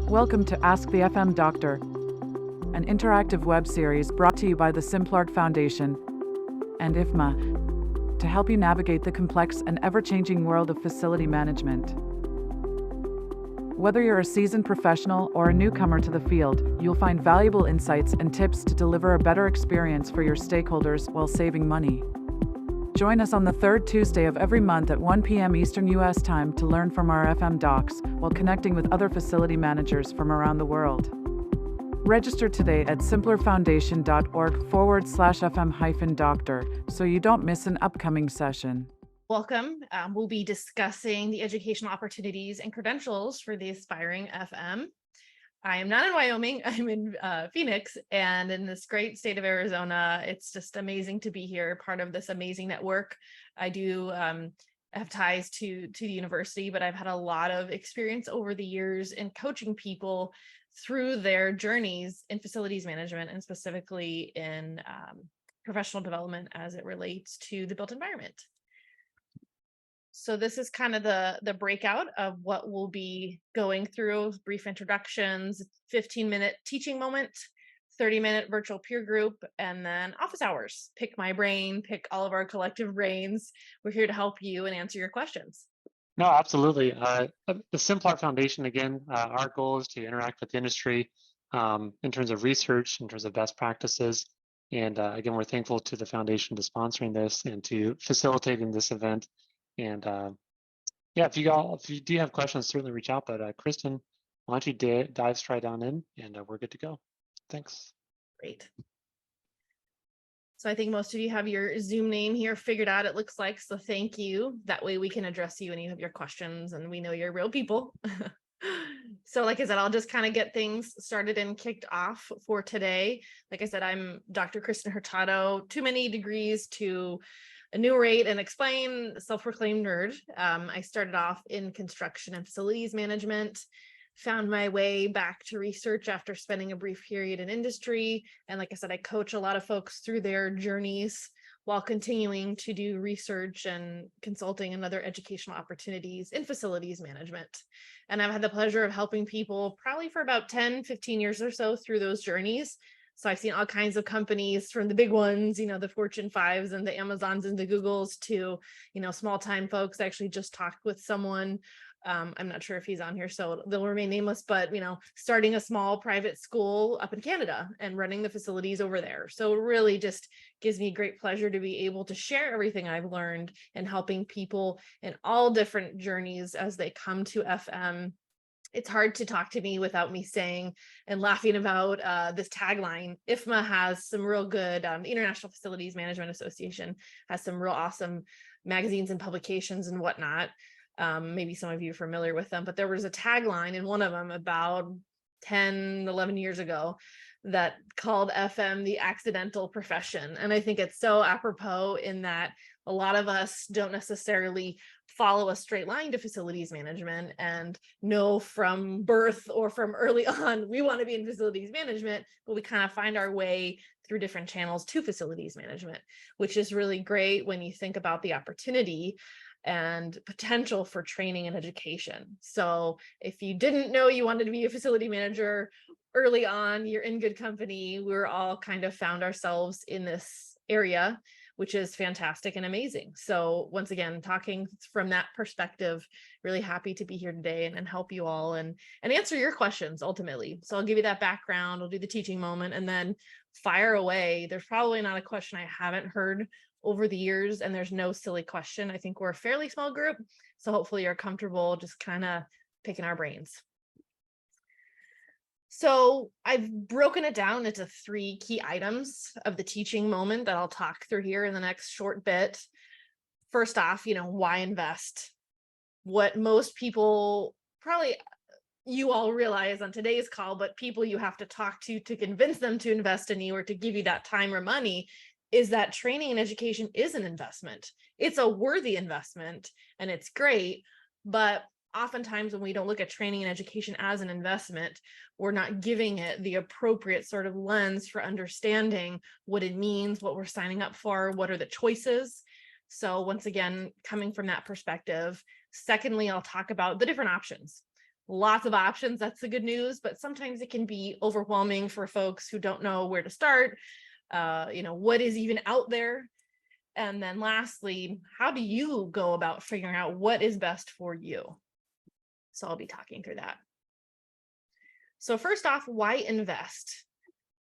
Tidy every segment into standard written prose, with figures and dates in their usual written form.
Welcome to Ask the FM Doctor, an interactive web series brought to you by the Simplard Foundation and IFMA to help you navigate the complex and ever-changing world of facility management. Whether you're a seasoned professional or a newcomer to the field, you'll find valuable insights and tips to deliver a better experience for your stakeholders while saving money. Join us on the third Tuesday of every month at 1 p.m. Eastern U.S. time to learn from our FM docs while connecting with other facility managers from around the world. Register today at simplerfoundation.org/FM-doctor so you don't miss an upcoming session. Welcome. We'll be discussing the educational opportunities and credentials for the aspiring FM. I am not in Wyoming, I'm in Phoenix, and in this great state of Arizona. It's just amazing to be here, part of this amazing network. I do have ties to the university, but I've had a lot of experience over the years in coaching people through their journeys in facilities management and specifically in professional development as it relates to the built environment. So this is kind of the breakout of what we'll be going through: brief introductions, 15-minute teaching moment, 30-minute virtual peer group, and then office hours. Pick my brain, pick all of our collective brains. We're here to help you and answer your questions. No, absolutely. The Simplard Foundation, again, our goal is to interact with the industry in terms of research, in terms of best practices. And again, we're thankful to the foundation to sponsoring this and to facilitating this event. And yeah, if you do have questions, certainly reach out. But Kristen, why don't you dive straight on in, and we're good to go. Thanks. Great. So I think most of you have your Zoom name here figured out, it looks like. So thank you. That way we can address you when you have your questions and we know you're real people. So like I said, I'll just kind of get things started and kicked off for today. Like I said, I'm Dr. Kristen Hurtado, too many degrees to enumerate and explain, self-proclaimed nerd. I started off in construction and facilities management, found my way back to research after spending a brief period in industry. And like I said, I coach a lot of folks through their journeys while continuing to do research and consulting and other educational opportunities in facilities management. And I've had the pleasure of helping people probably for about 10, 15 years or so through those journeys. So I've seen all kinds of companies, from the big ones, the Fortune 5s and the Amazons and the Googles, to, small time folks. I actually just talked with someone, I'm not sure if he's on here, so they'll remain nameless, but, starting a small private school up in Canada and running the facilities over there. So it really just gives me great pleasure to be able to share everything I've learned and helping people in all different journeys as they come to FM. It's hard to talk to me without me saying and laughing about this tagline. IFMA has some real good, the International Facilities Management Association has some real awesome magazines and publications and whatnot. Maybe some of you are familiar with them, but there was a tagline in one of them about 10, 11 years ago that called FM the accidental profession. And I think it's so apropos in that a lot of us don't necessarily follow a straight line to facilities management and know from birth or from early on, we want to be in facilities management, but we kind of find our way through different channels to facilities management, which is really great when you think about the opportunity and potential for training and education. So if you didn't know you wanted to be a facility manager early on, you're in good company. We're all kind of found ourselves in this area, which is fantastic and amazing. So once again, talking from that perspective, really happy to be here today and help you all and answer your questions ultimately. So I'll give you that background, I'll do the teaching moment, and then fire away. There's probably not a question I haven't heard over the years, and there's no silly question. I think we're a fairly small group, so hopefully you're comfortable just kind of picking our brains. So I've broken it down into 3 key items of the teaching moment that I'll talk through here in the next short bit. First off, why invest? What most people, probably you all realize on today's call, but people you have to talk to convince them to invest in you or to give you that time or money, is that training and education is an investment. It's a worthy investment and it's great, but oftentimes when we don't look at training and education as an investment, we're not giving it the appropriate sort of lens for understanding what it means, what we're signing up for, what are the choices. So once again, coming from that perspective. Secondly, I'll talk about the different options. lots of options. That's the good news, but sometimes it can be overwhelming for folks who don't know where to start. What is even out there? And then lastly, how do you go about figuring out what is best for you? So I'll be talking through that. So first off, why invest?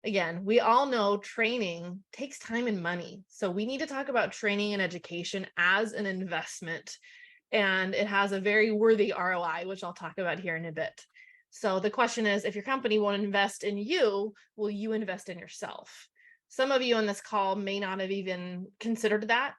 Again, we all know training takes time and money. So we need to talk about training and education as an investment. And it has a very worthy ROI, which I'll talk about here in a bit. So the question is, if your company won't invest in you, will you invest in yourself? Some of you on this call may not have even considered that.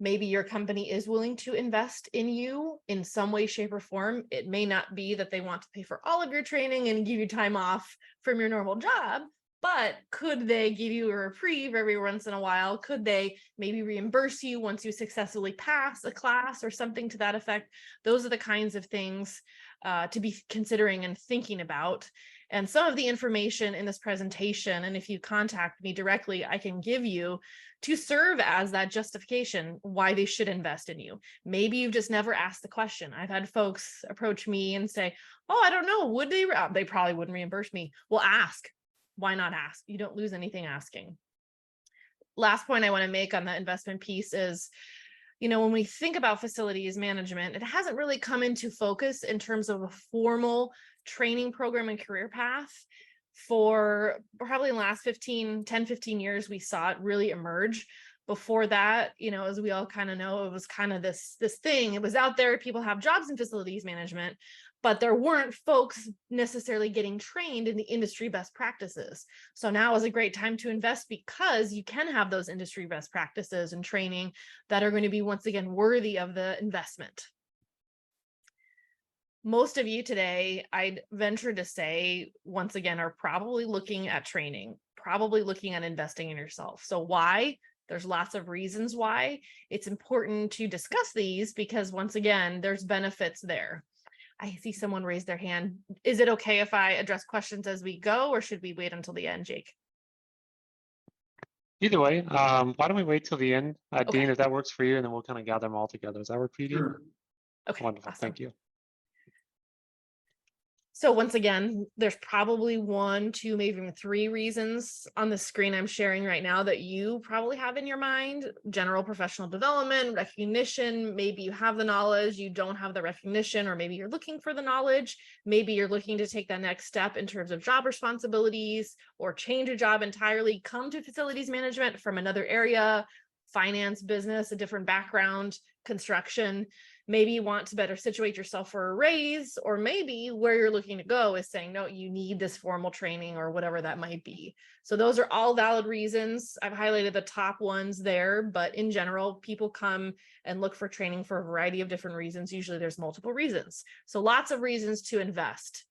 Maybe your company is willing to invest in you in some way, shape, or form. It may not be that they want to pay for all of your training and give you time off from your normal job, but could they give you a reprieve every once in a while? Could they maybe reimburse you once you successfully pass a class or something to that effect? Those are the kinds of things to be considering and thinking about. And some of the information in this presentation, and if you contact me directly, I can give you to serve as that justification why they should invest in you. Maybe you've just never asked the question. I've had folks approach me and say, oh, I don't know, would they? They probably wouldn't reimburse me. Well, ask. Why not ask? You don't lose anything asking. Last point I want to make on the investment piece is, when we think about facilities management, it hasn't really come into focus in terms of a formal training program and career path. For probably the last 10, 15 years, we saw it really emerge. Before that, as we all kind of know, it was kind of this thing. It was out there. People have jobs in facilities management, but there weren't folks necessarily getting trained in the industry best practices. So now is a great time to invest because you can have those industry best practices and training that are going to be, once again, worthy of the investment. Most of you today, I'd venture to say, once again, are probably looking at training, probably looking at investing in yourself. So why? There's lots of reasons why. It's important to discuss these because, once again, there's benefits there. I see someone raise their hand. Is it okay if I address questions as we go, or should we wait until the end, Jake? Either way, why don't we wait till the end, Okay. Dean, if that works for you, and then we'll kind of gather them all together. Does that work for you, Dean? Okay, wonderful. awesome. Thank you. So once again, there's probably 1, 2, maybe even 3 reasons on the screen I'm sharing right now that you probably have in your mind. General professional development, recognition. Maybe you have the knowledge, you don't have the recognition, or maybe you're looking for the knowledge. Maybe you're looking to take that next step in terms of job responsibilities or change a job entirely, come to facilities management from another area, finance, business, a different background, construction. Maybe you want to better situate yourself for a raise, or maybe where you're looking to go is saying, no, you need this formal training or whatever that might be. So those are all valid reasons. I've highlighted the top ones there, but in general, people come and look for training for a variety of different reasons. Usually there's multiple reasons. So lots of reasons to invest.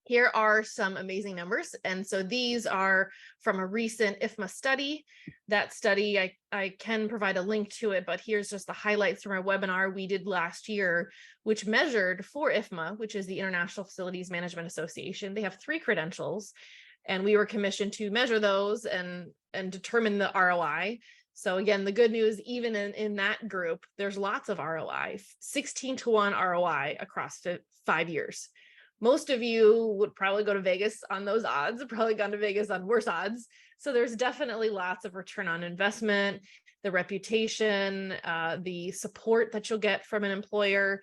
Here are some amazing numbers. And so these are from a recent IFMA study. That study, I can provide a link to it, but here's just the highlights from our webinar we did last year, which measured for IFMA, which is the International Facilities Management Association. They have 3 credentials, and we were commissioned to measure those and determine the ROI. So again, the good news, even in that group, there's lots of ROI, 16-to-1 ROI across 5 years. Most of you would probably go to Vegas on those odds, probably gone to Vegas on worse odds. So there's definitely lots of return on investment, the reputation, the support that you'll get from an employer.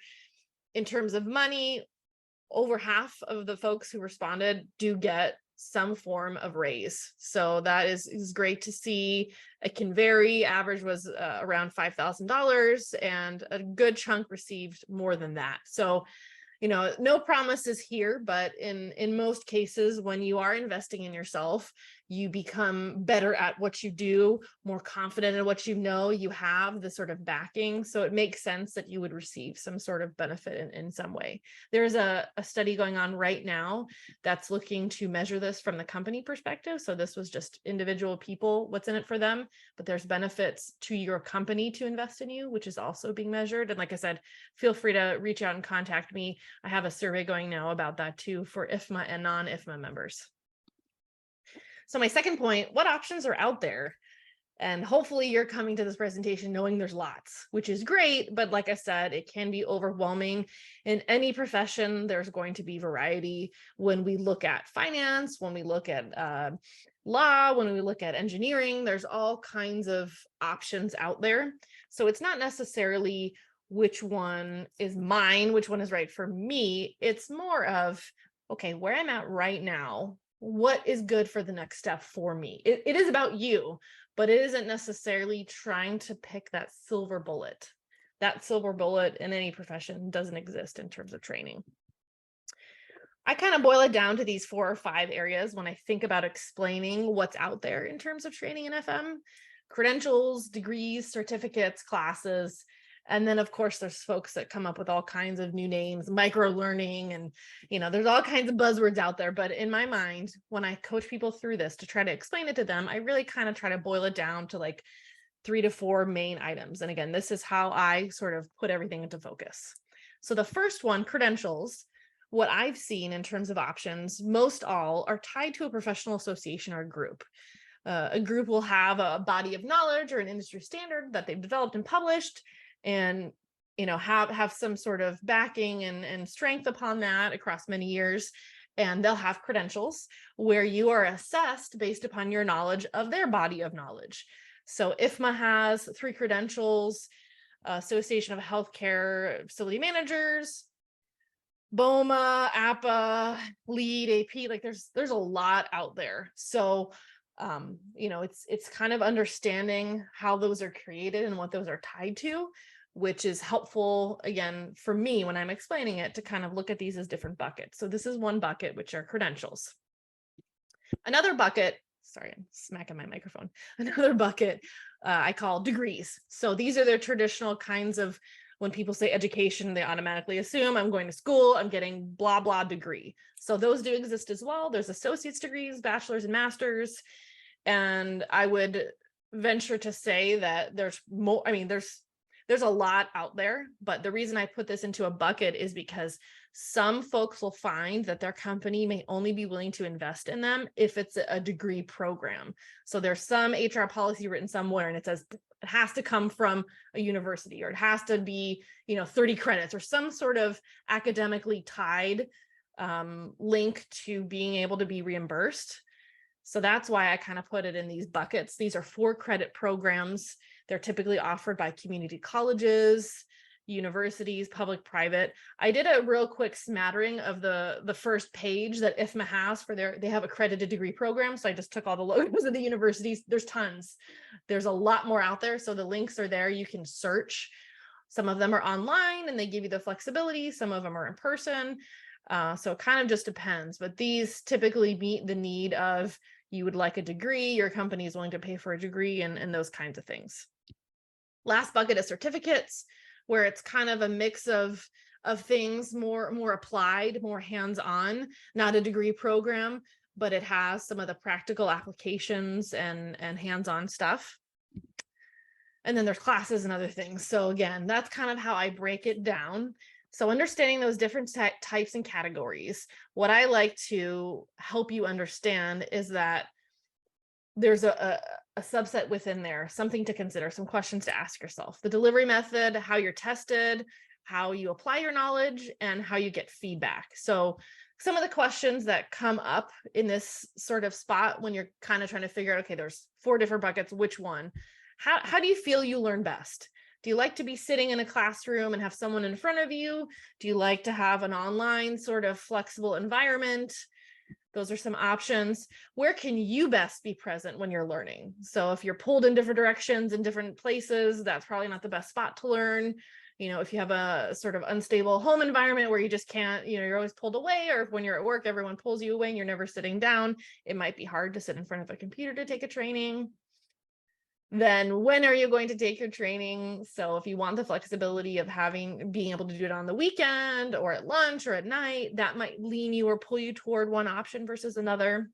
In terms of money, over half of the folks who responded do get some form of raise. So that is great to see. It can vary. Average was around $5,000, and a good chunk received more than that. So no promises here, but in most cases, when you are investing in yourself, you become better at what you do, more confident in what you have the sort of backing. So it makes sense that you would receive some sort of benefit in some way. There's a study going on right now that's looking to measure this from the company perspective. So this was just individual people, what's in it for them, but there's benefits to your company to invest in you, which is also being measured. And like I said, feel free to reach out and contact me. I have a survey going now about that too for IFMA and non-IFMA members. So my second point, what options are out there? And hopefully you're coming to this presentation knowing there's lots, which is great. But like I said, it can be overwhelming. In any profession, there's going to be variety. When we look at finance, when we look at law, when we look at engineering, there's all kinds of options out there. So it's not necessarily which one is mine, which one is right for me. It's more of, okay, where I'm at right now, what is good for the next step for me? It is about you, but it isn't necessarily trying to pick that silver bullet. That silver bullet in any profession doesn't exist in terms of training. I kind of boil it down to these 4 or 5 areas when I think about explaining what's out there in terms of training in FM: credentials, degrees, certificates, classes. And then of course there's folks that come up with all kinds of new names, micro learning, and there's all kinds of buzzwords out there. But in my mind, when I coach people through this to try to explain it to them, I really kind of try to boil it down to like 3 to 4 main items. And again, this is how I sort of put everything into focus. So the first one, credentials, what I've seen in terms of options, most all are tied to a professional association or a group. A group will have a body of knowledge or an industry standard that they've developed and published, and have some sort of backing and strength upon that across many years. And they'll have credentials where you are assessed based upon your knowledge of their body of knowledge. So IFMA has 3 credentials: Association of Healthcare Facility Managers, BOMA, APA, LEAD, AP. Like there's a lot out there. So it's kind of understanding how those are created and what those are tied to, which is helpful, again, for me when I'm explaining it, to kind of look at these as different buckets. So this is one bucket, which are credentials. Another bucket, sorry, I'm smacking my microphone. Another bucket I call degrees. So these are the traditional kinds of, when people say education, they automatically assume I'm going to school, I'm getting blah, blah degree. So those do exist as well. There's associate's degrees, bachelor's and master's. And I would venture to say that there's more, there's a lot out there, but the reason I put this into a bucket is because some folks will find that their company may only be willing to invest in them if it's a degree program. So there's some HR policy written somewhere and it says it has to come from a university, or it has to be 30 credits, or some sort of academically tied link to being able to be reimbursed. So that's why I kind of put it in these buckets. These are 4 credit programs. They're typically offered by community colleges, universities, public, private. I did a real quick smattering of the first page that IFMA has for they have accredited degree program. So I just took all the logos of the universities. There's tons. There's a lot more out there. So the links are there. You can search. Some of them are online and they give you the flexibility. Some of them are in person. So it kind of just depends, but these typically meet the need of, you would like a degree, your company is willing to pay for a degree, and those kinds of things. Last bucket is certificates, where it's kind of a mix of things, more applied, more hands-on, not a degree program, but it has some of the practical applications and hands-on stuff. And then there's classes and other things. So again, that's kind of how I break it down. So understanding those different types and categories, what I like to help you understand is that there's a subset within there, something to consider, some questions to ask yourself: the delivery method, how you're tested, how you apply your knowledge, and how you get feedback. So some of the questions that come up in this sort of spot when you're kind of trying to figure out, okay, there's 4 different buckets, which one? How do you feel you learn best? Do you like to be sitting in a classroom and have someone in front of you? Do you like to have an online sort of flexible environment? Those are some options. Where can you best be present when you're learning? So if you're pulled in different directions in different places, that's probably not the best spot to learn. If you have a sort of unstable home environment where you just can't, you're always pulled away, or if when you're at work, everyone pulls you away and you're never sitting down, it might be hard to sit in front of a computer to take a training. Then when are you going to take your training? So if you want the flexibility of being able to do it on the weekend or at lunch or at night, that might lean you or pull you toward one option versus another.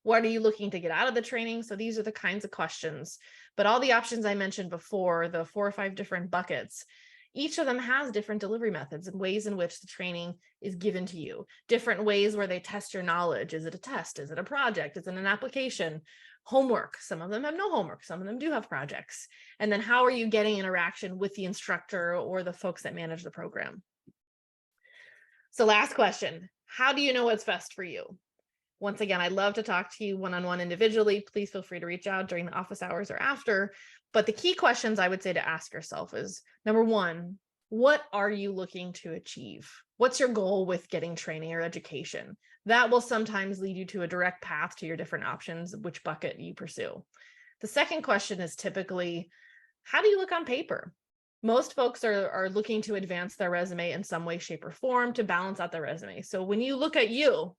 What are you looking to get out of the training? So these are the kinds of questions. But all the options I mentioned before, the 4 or 5 different buckets, each of them has different delivery methods and ways in which the training is given to you, different ways where they test your knowledge. Is it a test? Is it a project? Is it an application? Homework. Some of them have no homework. Some of them do have projects. And then how are you getting interaction with the instructor or the folks that manage the program? So last question, how do you know what's best for you? Once again, I'd love to talk to you one-on-one individually. Please feel free to reach out during the office hours or after. But the key questions I would say to ask yourself is, number one, what are you looking to achieve? What's your goal with getting training or education? That will sometimes lead you to a direct path to your different options, which bucket you pursue. The second question is typically, how do you look on paper? Most folks are looking to advance their resume in some way, shape, or form to balance out their resume. So when you look at you,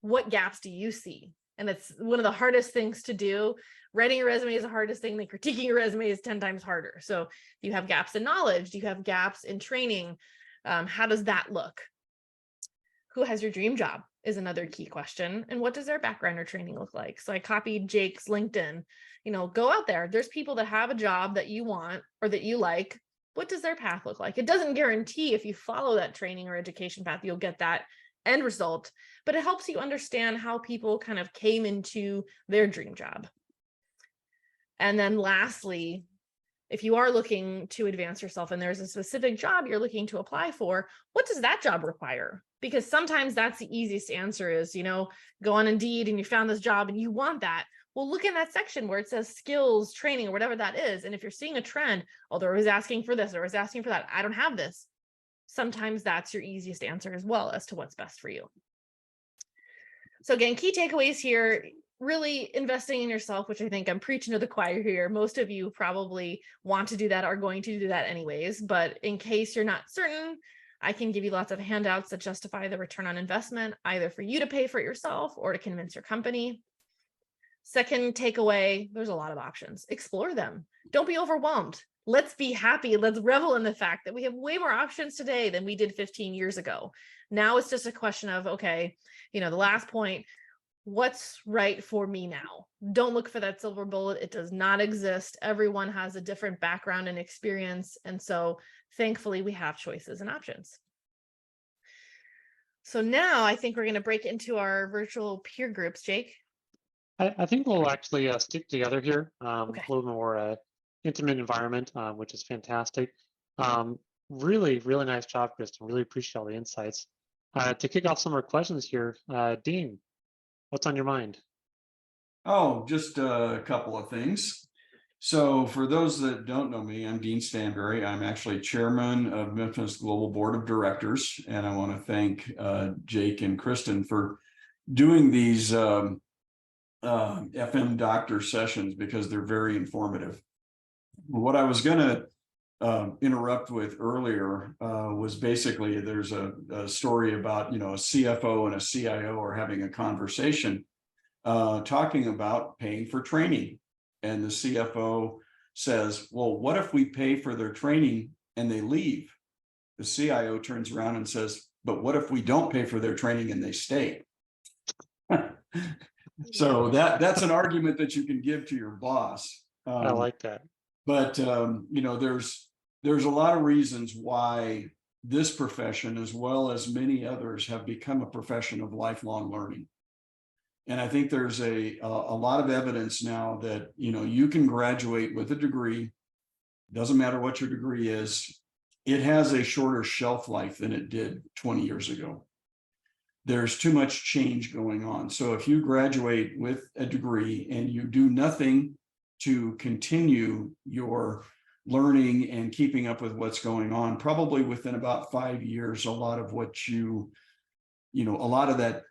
what gaps do you see? And it's one of the hardest things to do. Writing a resume is the hardest thing. Like critiquing your resume is 10 times harder. So do you have gaps in knowledge? Do you have gaps in training? How does that look? Who has your dream job is another key question. And what does their background or training look like? So I copied Jake's LinkedIn. Go out there. There's people that have a job that you want or that you like. What does their path look like? It doesn't guarantee if you follow that training or education path, you'll get that end result, but it helps you understand how people kind of came into their dream job. And then lastly, if you are looking to advance yourself and there's a specific job you're looking to apply for, what does that job require? Because sometimes that's the easiest answer is, go on Indeed and you found this job and you want that. Well, look in that section where it says skills, training, or whatever that is. And if you're seeing a trend, oh, they're always asking for this, or always asking for that. I don't have this. Sometimes that's your easiest answer as well as to what's best for you. So again, key takeaways here, really investing in yourself, which I think I'm preaching to the choir here. Most of you probably want to do that, are going to do that anyways, but in case you're not certain, I can give you lots of handouts that justify the return on investment, either for you to pay for it yourself or to convince your company. Second takeaway, there's a lot of options. Explore them. Don't be overwhelmed. Let's be happy. Let's revel in the fact that we have way more options today than we did 15 years ago. Now it's just a question of, okay, the last point, what's right for me now? Don't look for that silver bullet. It does not exist. Everyone has a different background and experience. And so thankfully we have choices and options. So now I think we're going to break into our virtual peer groups, Jake. I think we'll actually stick together here, Okay. a little more intimate environment, which is fantastic. Really, really nice job, Kristen. Really appreciate all the insights. To kick off some more questions here, Dean, what's on your mind? Oh, just a couple of things. So for those that don't know me, I'm Dean Stanberry. I'm actually chairman of Memphis Global Board of Directors. And I want to thank Jake and Kristen for doing these FM doctor sessions because they're very informative. What I was going to interrupt with earlier was basically there's a story about, a CFO and a CIO are having a conversation talking about paying for training. And the CFO says, well, what if we pay for their training and they leave? The CIO turns around and says, but what if we don't pay for their training and they stay? So that's an argument that you can give to your boss. I like that. But there's a lot of reasons why this profession, as well as many others, have become a profession of lifelong learning. And I think there's a lot of evidence now that you can graduate with a degree. Doesn't matter what your degree is. It has a shorter shelf life than it did 20 years ago. There's too much change going on. So if you graduate with a degree and you do nothing to continue your learning and keeping up with what's going on, probably within about 5 years, a lot of what a lot of that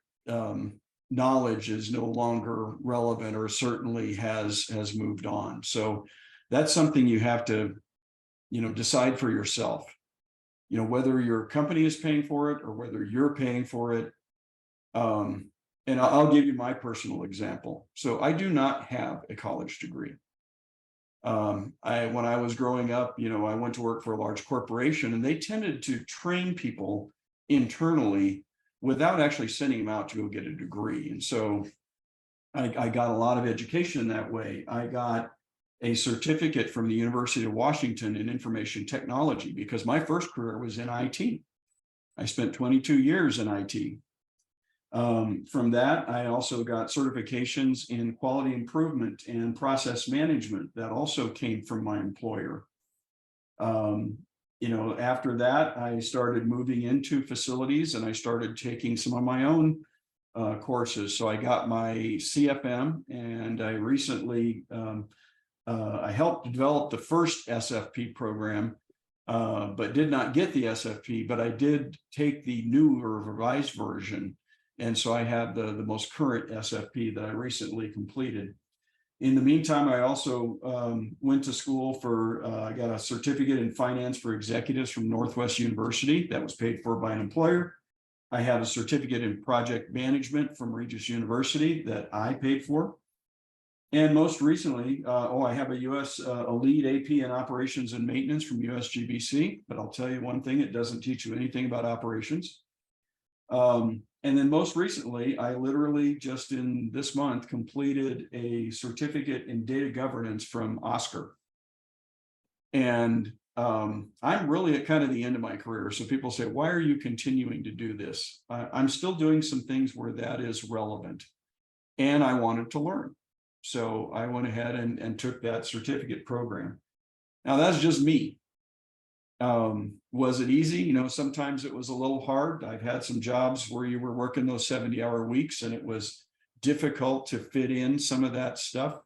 knowledge is no longer relevant, or certainly has moved on. So that's something you have to, decide for yourself, whether your company is paying for it or whether you're paying for it. And I'll give you my personal example. So I do not have a college degree. When I was growing up, I went to work for a large corporation, and they tended to train people internally without actually sending them out to go get a degree. And so I got a lot of education in that way. I got a certificate from the University of Washington in information technology, because my first career was in IT. I spent 22 years in IT. From that, I also got certifications in quality improvement and process management that also came from my employer. After that, I started moving into facilities and I started taking some of my own courses. So I got my CFM, and I recently, I helped develop the first SFP program, but did not get the SFP, but I did take the new or revised version. And so I have the most current SFP that I recently completed. In the meantime, I also went to school for, I got a certificate in finance for executives from Northwest University that was paid for by an employer. I have a certificate in project management from Regis University that I paid for. And most recently, I have a US a lead AP in operations and maintenance from USGBC, but I'll tell you one thing, it doesn't teach you anything about operations. And then most recently, I literally just in this month completed a certificate in data governance from Oscar. And I'm really at kind of the end of my career. So people say, why are you continuing to do this? I'm still doing some things where that is relevant. And I wanted to learn. So I went ahead and took that certificate program. Now that's just me. Was it easy? Sometimes it was a little hard. I've had some jobs where you were working those 70-hour weeks and it was difficult to fit in some of that stuff.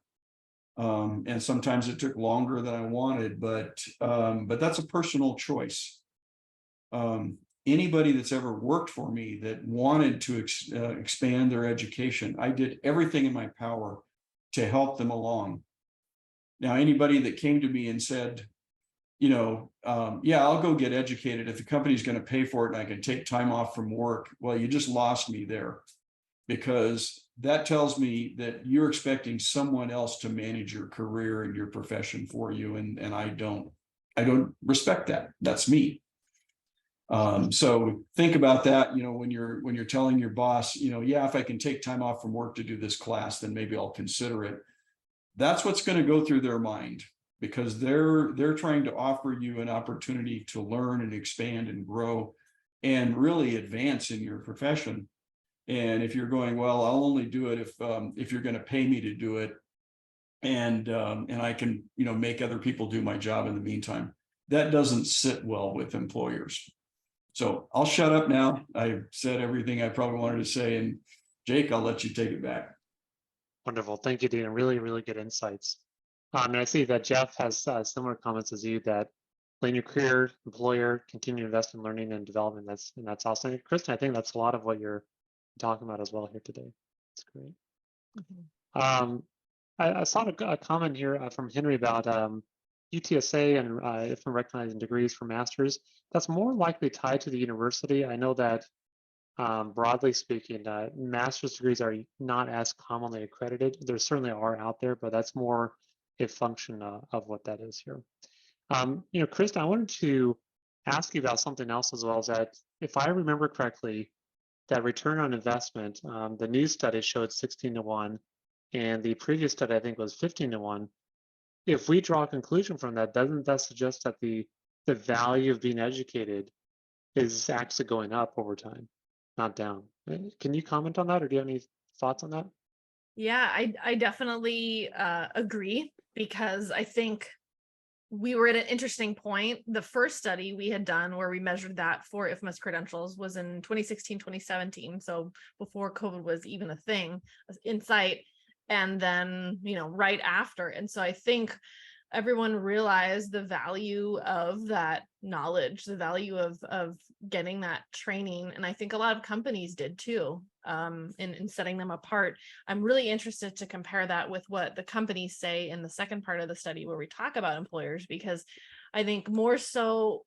And sometimes it took longer than I wanted, but that's a personal choice. Anybody that's ever worked for me that wanted to expand their education, I did everything in my power to help them along. Now, anybody that came to me and said, yeah, I'll go get educated if the company's going to pay for it and I can take time off from work. Well, you just lost me there, because that tells me that you're expecting someone else to manage your career and your profession for you. And I don't respect that. That's me. So think about that, when you're telling your boss, yeah, if I can take time off from work to do this class, then maybe I'll consider it. That's what's going to go through their mind, because they're trying to offer you an opportunity to learn and expand and grow and really advance in your profession. And if you're going, well, I'll only do it if you're going to pay me to do it, and I can make other people do my job in the meantime, that doesn't sit well with employers. So I'll shut up now. I've said everything I probably wanted to say, and Jake, I'll let you take it back. Wonderful. Thank you, Dean. Really, really good insights. And I see that Jeff has similar comments as you, that plan your career, employer, continue to invest in learning and development. That's awesome. And Kristen, I think that's a lot of what you're talking about as well here today. That's great. Mm-hmm. I saw a comment here from Henry about UTSA and from recognizing degrees for masters. That's more likely tied to the university. I know that broadly speaking, master's degrees are not as commonly accredited. There certainly are out there, but that's more a function of what that is here. Kristen, I wanted to ask you about something else as well, is that if I remember correctly, that return on investment, the new study showed 16-1, and the previous study I think was 15-1. If we draw a conclusion from that, doesn't that suggest that the value of being educated is actually going up over time, not down? Can you comment on that, or do you have any thoughts on that? Yeah, I definitely agree, because I think we were at an interesting point. The first study we had done where we measured that for IFMAS credentials was in 2016, 2017. So before COVID was even a thing in sight. And then, right after. And so I think everyone realized the value of that knowledge, the value of getting that training. And I think a lot of companies did too, in setting them apart. I'm really interested to compare that with what the companies say in the second part of the study where we talk about employers, because I think more so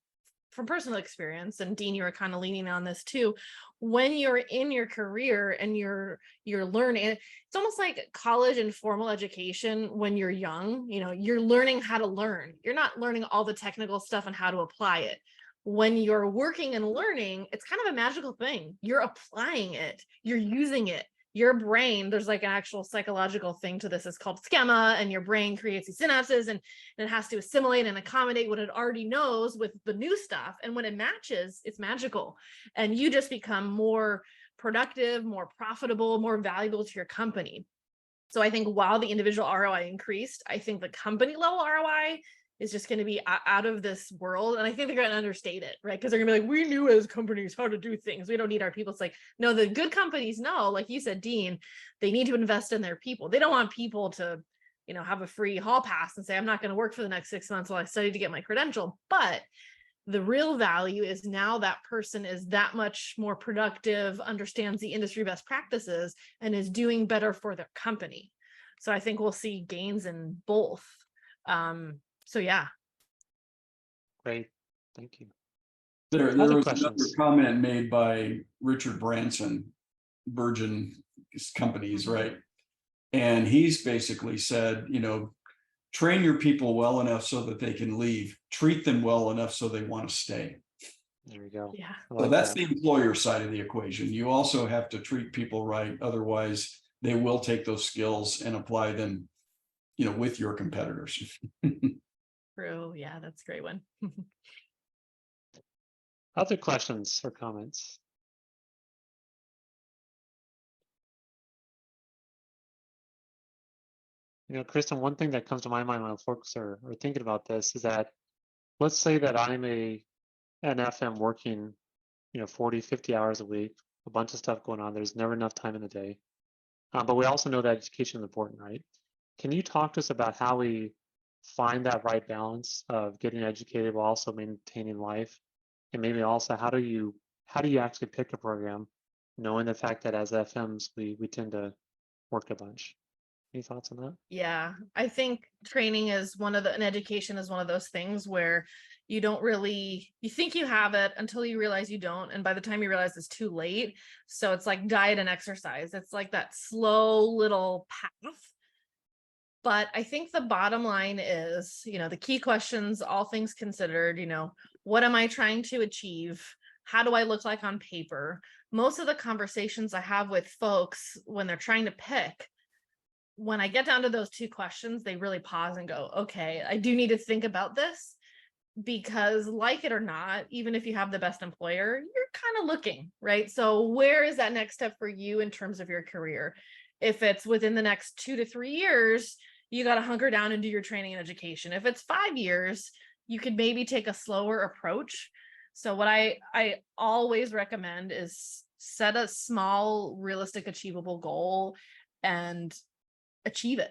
from personal experience, and Dean, you were kind of leaning on this too, when you're in your career and you're learning, it's almost like college and formal education when you're young, you're learning how to learn. You're not learning all the technical stuff and how to apply it. When you're working and learning, it's kind of a magical thing. You're applying it, you're using it, your brain, there's like an actual psychological thing to this. It's called schema, and your brain creates these synapses, and it has to assimilate and accommodate what it already knows with the new stuff. And when it matches, it's magical. And you just become more productive, more profitable, more valuable to your company. So I think while the individual ROI increased, I think the company level ROI is just going to be out of this world. And I think they're going to understate it, right? Because they're going to be like, we knew as companies how to do things. We don't need our people. It's like, no, the good companies know, like you said, Dean, they need to invest in their people. They don't want people to, you know, have a free hall pass and say, I'm not going to work for the next 6 months while I study to get my credential. But the real value is now that person is that much more productive, understands the industry best practices, and is doing better for their company. So I think we'll see gains in both. So yeah. Great, thank you. There Other was questions? another comment made by Richard Branson, Virgin Companies, right? And he's basically said, you know, train your people well enough so that they can leave, treat them well enough so they want to stay. There we go. Yeah. I So like that's that. the employer side of the equation. You also have to treat people right. Otherwise, they will take those skills and apply them, you know, with your competitors. True. Yeah, that's a great one. Other questions or comments? You know, Kristen, one thing that comes to my mind when folks are thinking about this is that, let's say that I'm an FM working, you know, 40, 50 hours a week, a bunch of stuff going on. There's never enough time in the day. But we also know that education is important, right? Can you talk to us about how we find that right balance of getting educated while also maintaining life? And maybe also, how do you actually pick a program, knowing the fact that as FMs, we tend to work a bunch? Any thoughts on that? Yeah, I think training is and education is one of those things where you don't really, you think you have it until you realize you don't. And by the time you realize it's too late. So it's like diet and exercise. It's like that slow little path. But I think the bottom line is, you know, the key questions, all things considered, you know, what am I trying to achieve? How do I look like on paper? Most of the conversations I have with folks when they're trying to pick, when I get down to those two questions, they really pause and go, okay, I do need to think about this, because like it or not, even if you have the best employer, you're kind of looking, right? So where is that next step for you in terms of your career? If it's within the next 2 to 3 years, you got to hunker down and do your training and education. If it's 5 years, you could maybe take a slower approach. So what I always recommend is set a small, realistic, achievable goal and achieve it.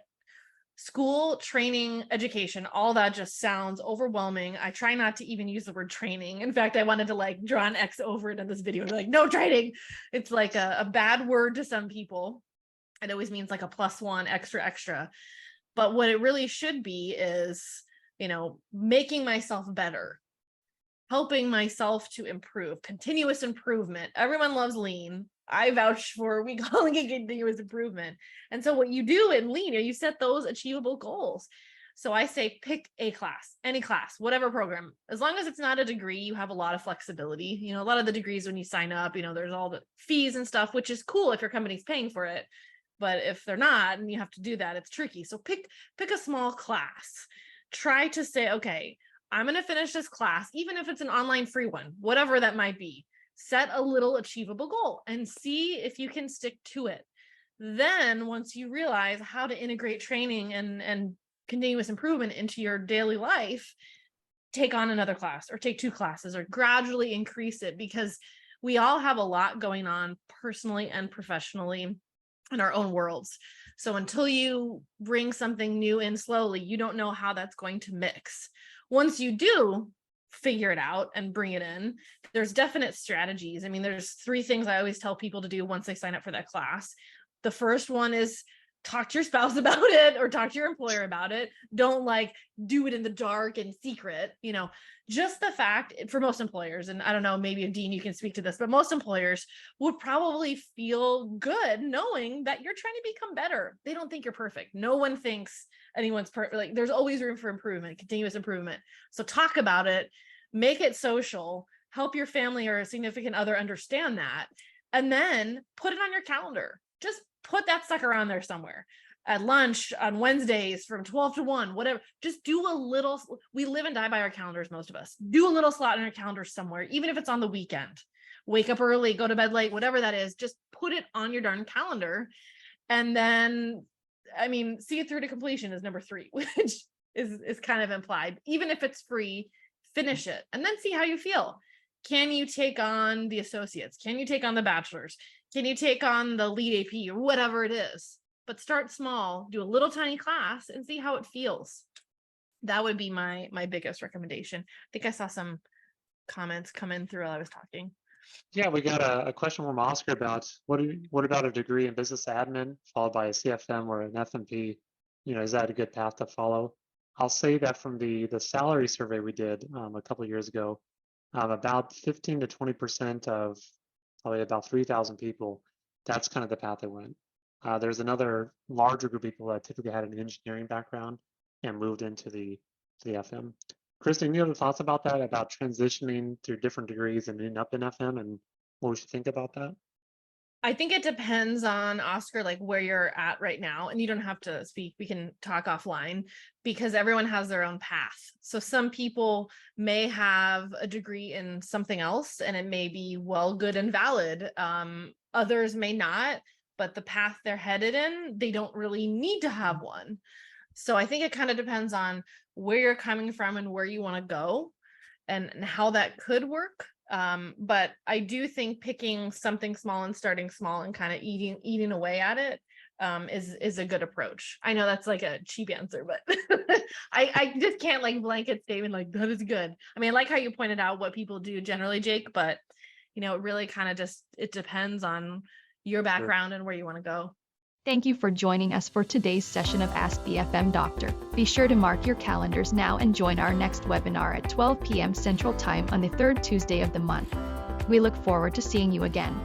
School, training, education, all that just sounds overwhelming. I try not to even use the word training. In fact, I wanted to like draw an X over it in this video and be like, no training. It's like a bad word to some people. It always means like a +1, extra. But what it really should be is, you know, making myself better, helping myself to improve, continuous improvement. Everyone loves lean. I vouch for, we calling it continuous improvement. And so what you do in lean, you set those achievable goals. So I say, pick a class, any class, whatever program, as long as it's not a degree, you have a lot of flexibility. You know, a lot of the degrees when you sign up, you know, there's all the fees and stuff, which is cool if your company's paying for it. But if they're not, and you have to do that, it's tricky. So pick a small class. Try to say, okay, I'm going to finish this class, even if it's an online free one, whatever that might be. Set a little achievable goal and see if you can stick to it. Then once you realize how to integrate training and continuous improvement into your daily life, take on another class or take 2 classes or gradually increase it, because we all have a lot going on personally and professionally in our own worlds. So until you bring something new in slowly, you don't know how that's going to mix. Once you do figure it out and bring it in, there's definite strategies. I mean, there's 3 things I always tell people to do once they sign up for that class. The first one is talk to your spouse about it or talk to your employer about it. Don't like do it in the dark and secret, you know, just the fact for most employers, and I don't know, maybe Dean, you can speak to this, but most employers would probably feel good knowing that you're trying to become better. They don't think you're perfect. No one thinks anyone's perfect. Like there's always room for improvement, continuous improvement. So talk about it, make it social, help your family or a significant other understand that, and then put it on your calendar. Just put that sucker on there somewhere. At lunch on Wednesdays from 12 to 1, whatever. Just do a little, we live and die by our calendars, most of us. Do a little slot in our calendar somewhere, even if it's on the weekend. Wake up early, go to bed late, whatever that is, just put it on your darn calendar. And then, I mean, see it through to completion is number 3, which is kind of implied. Even if it's free, finish it and then see how you feel. Can you take on the associates? Can you take on the bachelor's? Can you take on the lead AP or whatever it is? But start small, do a little tiny class and see how it feels. That would be my biggest recommendation. I think I saw some comments come in through while I was talking. Yeah, we got a question from Oscar about what about a degree in business admin followed by a CFM or an FMP? You know, is that a good path to follow? I'll say that from the salary survey we did a couple of years ago, about 15 to 20% of probably about 3,000 people, that's kind of the path they went. There's another larger group of people that typically had an engineering background and moved into the FM. Kristen, you have thoughts about that, about transitioning through different degrees and ending up in FM, and what we should think about that? I think it depends on, Oscar, like where you're at right now, and you don't have to speak, we can talk offline, because everyone has their own path. So some people may have a degree in something else and it may be well, good and valid. Others may not, but the path they're headed in, they don't really need to have one. So I think it kind of depends on where you're coming from and where you want to go and how that could work. But I do think picking something small and starting small and kind of eating away at it is a good approach. I know that's like a cheap answer, but I just can't like blanket statement like that is good. I mean, I like how you pointed out what people do generally, Jake, but you know, it really kind of just, it depends on your background and where you want to go. Thank you for joining us for today's session of Ask the FM Doctor. Be sure to mark your calendars now and join our next webinar at 12 p.m. Central Time on the third Tuesday of the month. We look forward to seeing you again.